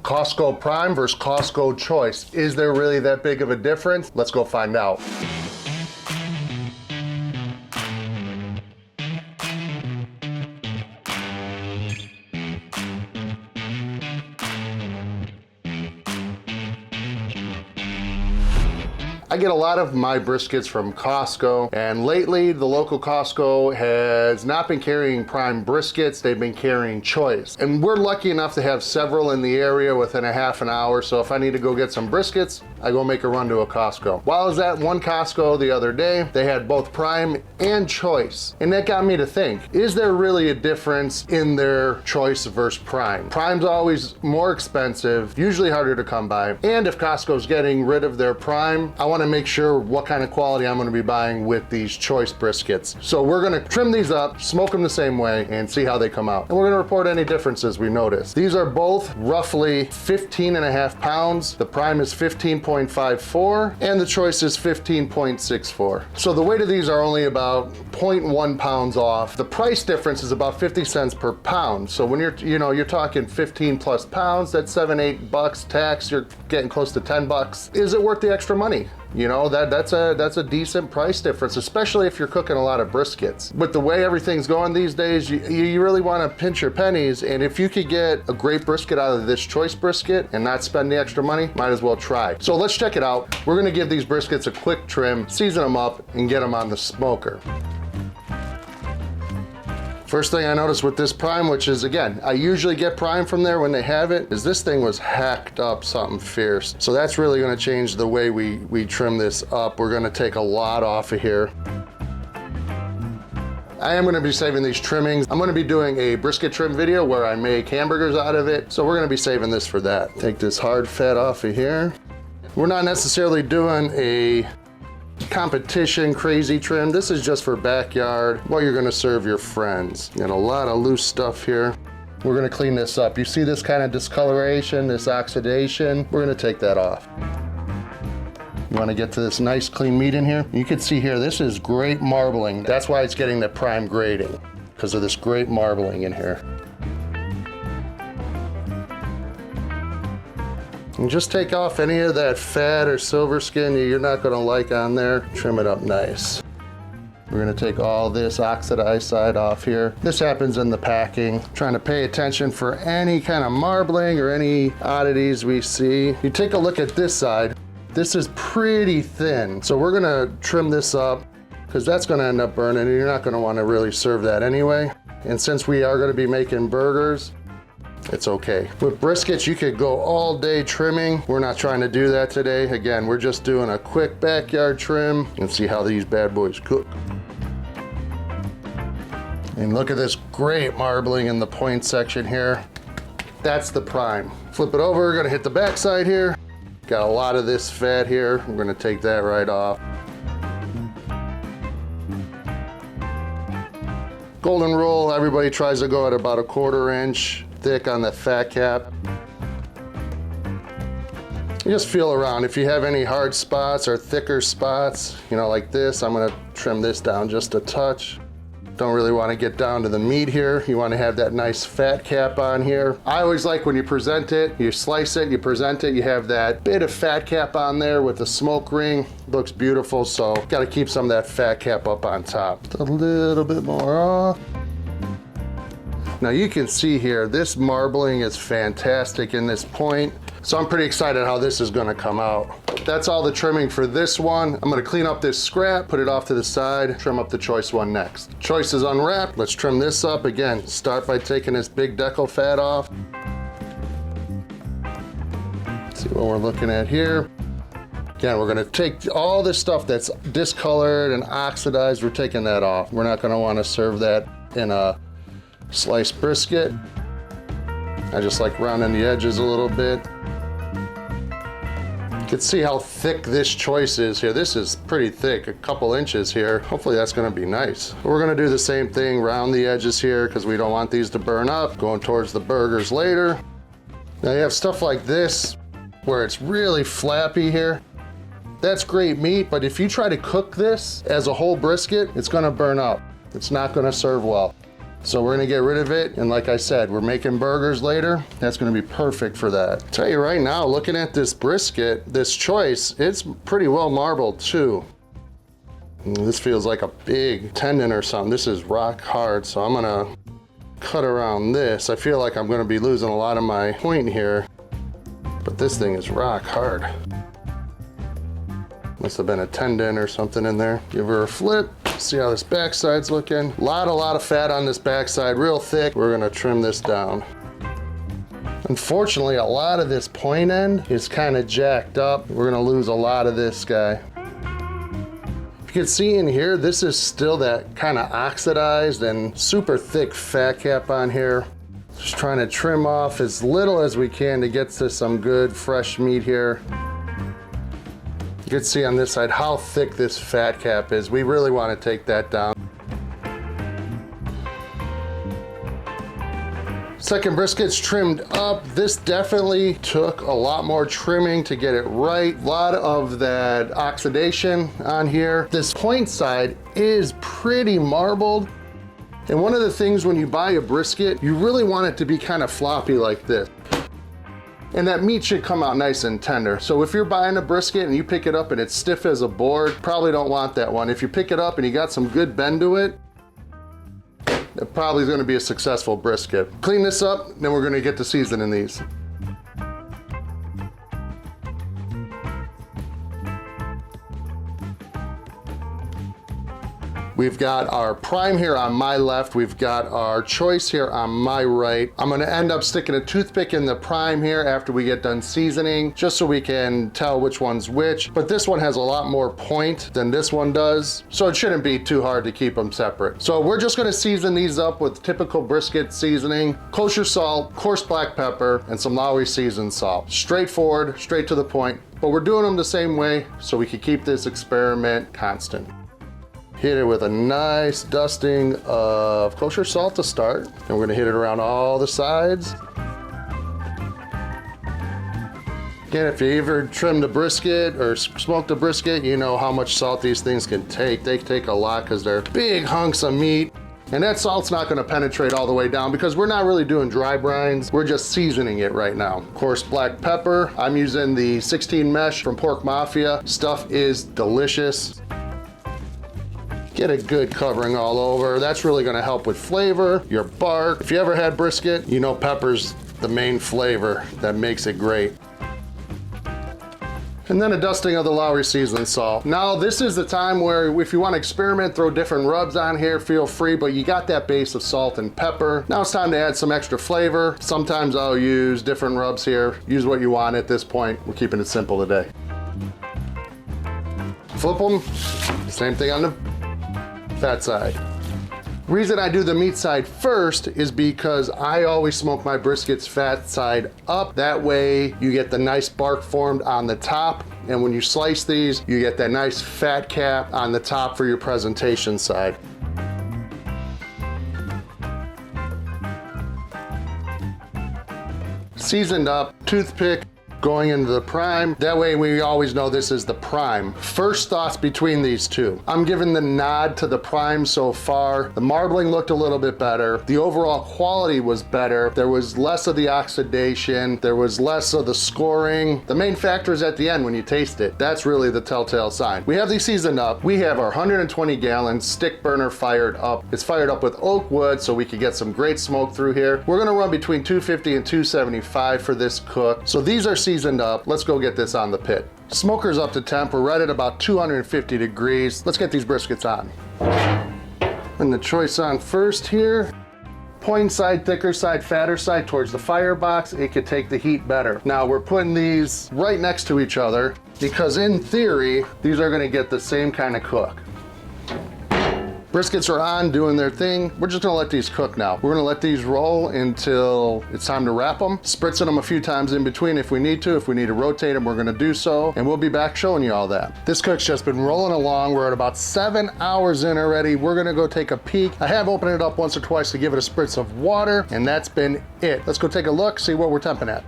Costco Prime versus Costco Choice. Is there really that big of a difference? Let's go find out. I get a lot of my briskets from Costco, and lately the local Costco has not been carrying Prime briskets, they've been carrying Choice. And we're lucky enough to have several in the area within a half an hour, so if I need to go get some briskets, I go make a run to a Costco. While I was at one Costco the other day, they had both Prime and Choice. And that got me to think, is there really a difference in their Choice versus Prime? Prime's always more expensive, usually harder to come by. And if Costco's getting rid of their Prime, I want to make sure what kind of quality I'm going to be buying with these Choice briskets. So we're going to trim these up, smoke them the same way, and see how they come out. And we're going to report any differences we notice. These are both roughly 15.5 pounds. The Prime is 15.54 and the Choice is 15.64. So the weight of these are only about 0.1 pounds off. The price difference is about 50 cents per pound. So when you're talking 15 plus pounds, that's $7-8 tax, you're getting close to $10. Is it worth the extra money? You know, that's a decent price difference, especially if you're cooking a lot of briskets. With the way everything's going these days, you really want to pinch your pennies, and if you could get a great brisket out of this Choice brisket and not spend the extra money, might as well try. So let's check it out. We're gonna give these briskets a quick trim, season them up, and get them on the smoker. First thing I noticed with this Prime, which is, again, I usually get Prime from there when they have it, is this thing was hacked up something fierce. So that's really gonna change the way we trim this up. We're gonna take a lot off of here. I am gonna be saving these trimmings. I'm gonna be doing a brisket trim video where I make hamburgers out of it. So we're gonna be saving this for that. Take this hard fat off of here. We're not necessarily doing a competition crazy trim. This is just for backyard, what you're gonna serve your friends. Got a lot of loose stuff here. We're gonna clean this up. You see this kind of discoloration, this oxidation? We're gonna take that off. You wanna get to this nice clean meat in here? You can see here, this is great marbling. That's why it's getting the Prime grading, because of this great marbling in here. And just take off any of that fat or silver skin you're not gonna like on there. Trim it up nice. We're gonna take all this oxidized side off here. This happens in the packing. Trying to pay attention for any kind of marbling or any oddities we see. You take a look at this side. This is pretty thin. So we're gonna trim this up because that's gonna end up burning and you're not gonna wanna really serve that anyway. And since we are gonna be making burgers, it's okay. With briskets, you could go all day trimming. We're not trying to do that today. Again, we're just doing a quick backyard trim and see how these bad boys cook. And look at this great marbling in the point section here. That's the Prime. Flip it over, we're gonna hit the back side here. Got a lot of this fat here. We're gonna take that right off. Golden rule, everybody tries to go at about 1/4 inch thick on the fat cap. You just feel around. If you have any hard spots or thicker spots, you know, like this, I'm gonna trim this down just a touch. Don't really want to get down to the meat here. You want to have that nice fat cap on here. I always like when you present it, you slice it, you present it, you have that bit of fat cap on there with the smoke ring. Looks beautiful, so got to keep some of that fat cap up on top. Just a little bit more off. Now you can see here, this marbling is fantastic in this point. So I'm pretty excited how this is gonna come out. That's all the trimming for this one. I'm gonna clean up this scrap, put it off to the side, trim up the Choice one next. Choice is unwrapped. Let's trim this up. Again, start by taking this big decal fat off. See what we're looking at here. Again, we're gonna take all this stuff that's discolored and oxidized, we're taking that off. We're not gonna wanna serve that in a sliced brisket. I just like rounding the edges a little bit. You can see how thick this Choice is here. This is pretty thick, a couple inches here. Hopefully that's gonna be nice. We're gonna do the same thing, round the edges here because we don't want these to burn up, going towards the burgers later. Now you have stuff like this where it's really flappy here. That's great meat, but if you try to cook this as a whole brisket, it's gonna burn up. It's not gonna serve well. So we're gonna get rid of it, and like I said, we're making burgers later. That's gonna be perfect for that. Tell you right now, looking at this brisket, this choice, it's pretty well marbled too. This feels like a big tendon or something. This is rock hard, so I'm gonna cut around this. I feel like I'm gonna be losing a lot of my point here, but this thing is rock hard. Must have been a tendon or something in there. Give her a flip. See how this backside's looking. A lot of fat on this backside, real thick. We're gonna trim this down. Unfortunately, a lot of this point end is kind of jacked up. We're gonna lose a lot of this guy. If you can see in here, this is still that kind of oxidized and super thick fat cap on here. Just trying to trim off as little as we can to get to some good fresh meat here. You can see on this side how thick this fat cap is. We really want to take that down. Second brisket's trimmed up. This definitely took a lot more trimming to get it right. A lot of that oxidation on here. This point side is pretty marbled. And one of the things when you buy a brisket, you really want it to be kind of floppy like this. And that meat should come out nice and tender. So if you're buying a brisket and you pick it up and it's stiff as a board, probably don't want that one. If you pick it up and you got some good bend to it, it probably is gonna be a successful brisket. Clean this up, then we're gonna get to seasoning these. We've got our prime here on my left. We've got our choice here on my right. I'm gonna end up sticking a toothpick in the prime here after we get done seasoning, just so we can tell which one's which. But this one has a lot more point than this one does, so it shouldn't be too hard to keep them separate. So we're just gonna season these up with typical brisket seasoning, kosher salt, coarse black pepper, and some Lawrys seasoned salt. Straightforward, straight to the point, but we're doing them the same way so we can keep this experiment constant. Hit it with a nice dusting of kosher salt to start. And we're gonna hit it around all the sides. Again, if you ever trimmed a brisket or smoked a brisket, you know how much salt these things can take. They take a lot because they're big hunks of meat. And that salt's not gonna penetrate all the way down because we're not really doing dry brines. We're just seasoning it right now. Coarse black pepper. I'm using the 16 mesh from Pork Mafia. Stuff is delicious. Get a good covering all over. That's really gonna help with flavor, your bark. If you ever had brisket, you know pepper's the main flavor that makes it great. And then a dusting of the Lawrys seasoned salt. Now this is the time where if you want to experiment, throw different rubs on here, feel free, but you got that base of salt and pepper. Now it's time to add some extra flavor. Sometimes I'll use different rubs here. Use what you want at this point. We're keeping it simple today. Flip them, same thing on the fat side. Reason I do the meat side first is because I always smoke my briskets fat side up. That way you get the nice bark formed on the top, and when you slice these, you get that nice fat cap on the top for your presentation side. Seasoned up, toothpick, going into the prime. That way we always know this is the prime. First thoughts between these two. I'm giving the nod to the prime so far. The marbling looked a little bit better. The overall quality was better. There was less of the oxidation. There was less of the scoring. The main factor is at the end when you taste it. That's really the telltale sign. We have these seasoned up. We have our 120 gallon stick burner fired up. It's fired up with oak wood so we can get some great smoke through here. We're gonna run between 250 and 275 for this cook. So these are seasoned up. Let's go get this on the pit. Smoker's up to temp. We're right at about 250 degrees. Let's get these briskets on. And the choice on first here. Point side, thicker side, fatter side towards the firebox. It could take the heat better. Now we're putting these right next to each other because in theory, these are gonna get the same kind of cook. Briskets are on, doing their thing. We're just gonna let these cook now. We're gonna let these roll until it's time to wrap them, spritzing them a few times in between if we need to. If we need to rotate them, we're gonna do so, and we'll be back showing you all that. This cook's just been rolling along. We're at about 7 hours in already. We're gonna go take a peek. I have opened it up once or twice to give it a spritz of water, and that's been it. Let's go take a look, see what we're temping at.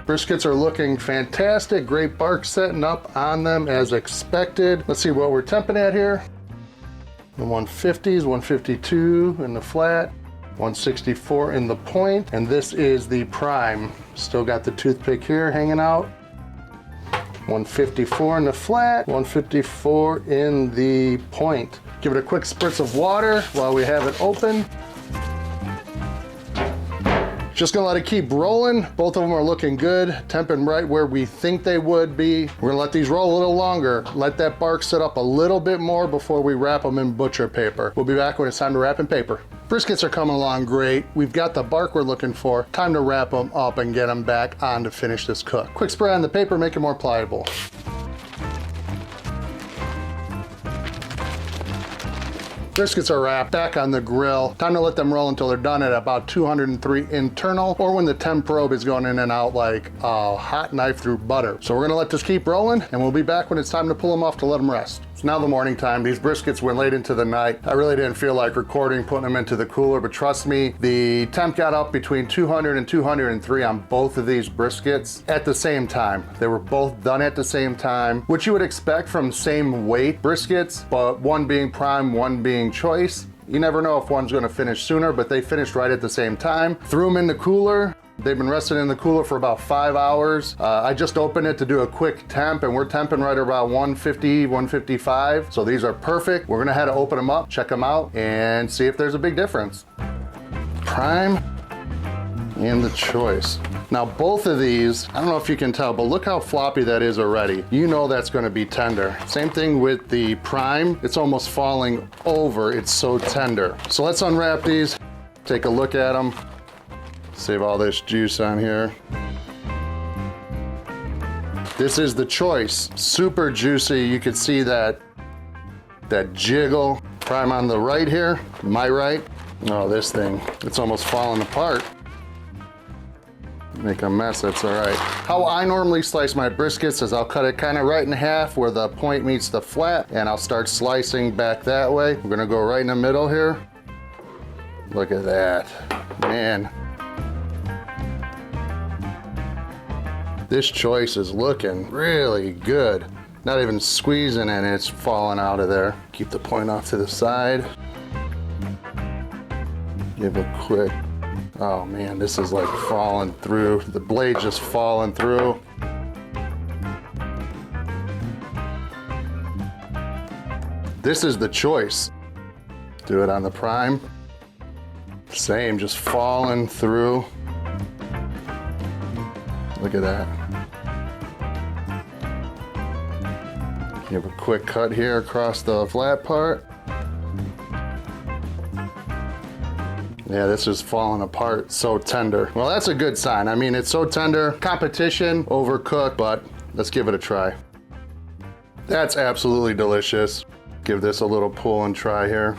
Briskets are looking fantastic. Great bark setting up on them as expected. Let's see what we're temping at here. The 150s, 152 in the flat, 164 in the point, and this is the prime. Still got the toothpick here hanging out. 154 in the flat, 154 in the point. Give it a quick spritz of water while we have it open. Just gonna let it keep rolling. Both of them are looking good, temping right where we think they would be. We're gonna let these roll a little longer, let that bark sit up a little bit more before we wrap them in butcher paper. We'll be back when it's time to wrap in paper. Briskets are coming along great. We've got the bark we're looking for. Time to wrap them up and get them back on to finish this cook. Quick spray on the paper, make it more pliable. Briskets are wrapped, back on the grill. Time to let them roll until they're done at about 203 internal, or when the temp probe is going in and out like a hot knife through butter. So we're gonna let this keep rolling, and we'll be back when it's time to pull them off to let them rest. It's now the morning time. These briskets went late into the night. I really didn't feel like recording, putting them into the cooler, but trust me, the temp got up between 200 and 203 on both of these briskets at the same time. They were both done at the same time, which you would expect from same weight briskets, but one being prime, one being choice. You never know if one's gonna finish sooner, but they finished right at the same time. Threw them in the cooler. They've been resting in the cooler for about 5 hours. I just opened it to do a quick temp, and we're temping right around 150, 155. So these are perfect. We're gonna have to open them up, check them out, and see if there's a big difference. Prime and the choice. Now both of these, I don't know if you can tell, but look how floppy that is already. You know that's gonna be tender. Same thing with the prime. It's almost falling over, it's so tender. So let's unwrap these, take a look at them. Save all this juice on here. This is the choice. Super juicy. You can see that jiggle. Prime on the right here, my right. Oh, this thing, it's almost falling apart. Make a mess, that's all right. How I normally slice my briskets is I'll cut it kind of right in half where the point meets the flat, and I'll start slicing back that way. We're gonna go right in the middle here. Look at that, man. This choice is looking really good. Not even squeezing and it's falling out of there. Keep the point off to the side. Give a quick, oh man, this is like falling through. The blade just falling through. This is the choice. Do it on the prime. Same, just falling through. Look at that. Give a quick cut here across the flat part. Yeah, this is falling apart, so tender. Well, that's a good sign. I mean, it's so tender. Competition, overcooked, but let's give it a try. That's absolutely delicious. Give this a little pull and try here.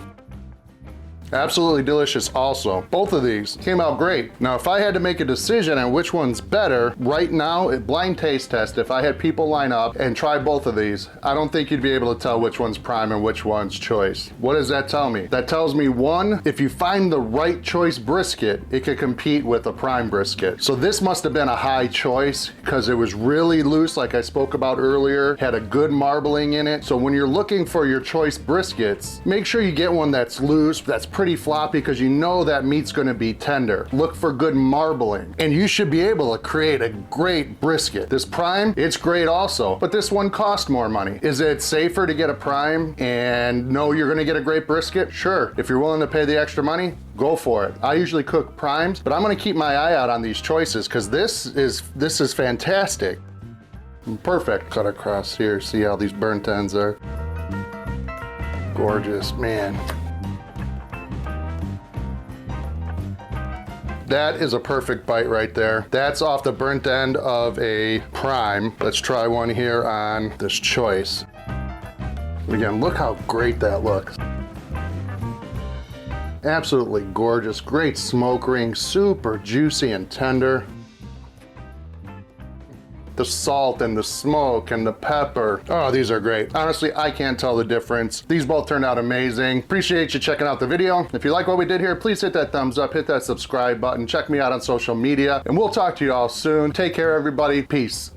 Absolutely delicious also. Both of these came out great. Now, if I had to make a decision on which one's better, right now, blind taste test, if I had people line up and try both of these, I don't think you'd be able to tell which one's prime and which one's choice. What does that tell me? That tells me, one, if you find the right choice brisket, it could compete with a prime brisket. So this must have been a high choice because it was really loose, like I spoke about earlier, had a good marbling in it. So when you're looking for your choice briskets, make sure you get one that's loose, that's pretty floppy, because you know that meat's going to be tender. Look for good marbling, and you should be able to create a great brisket. This prime, it's great also, but this one costs more money. Is it safer to get a prime and know you're going to get a great brisket? Sure. If you're willing to pay the extra money, go for it. I usually cook primes, but I'm going to keep my eye out on these choices because this is fantastic. Perfect. Cut across here. See how these burnt ends are. Gorgeous, man. That is a perfect bite right there. That's off the burnt end of a prime. Let's try one here on this choice. Again, look how great that looks. Absolutely gorgeous. Great smoke ring, super juicy and tender. the salt and the smoke and the pepper. Oh, these are great. Honestly, I can't tell the difference. These both turned out amazing. Appreciate you checking out the video. If you like what we did here, please hit that thumbs up, hit that subscribe button, check me out on social media, and we'll talk to you all soon. Take care, everybody. Peace.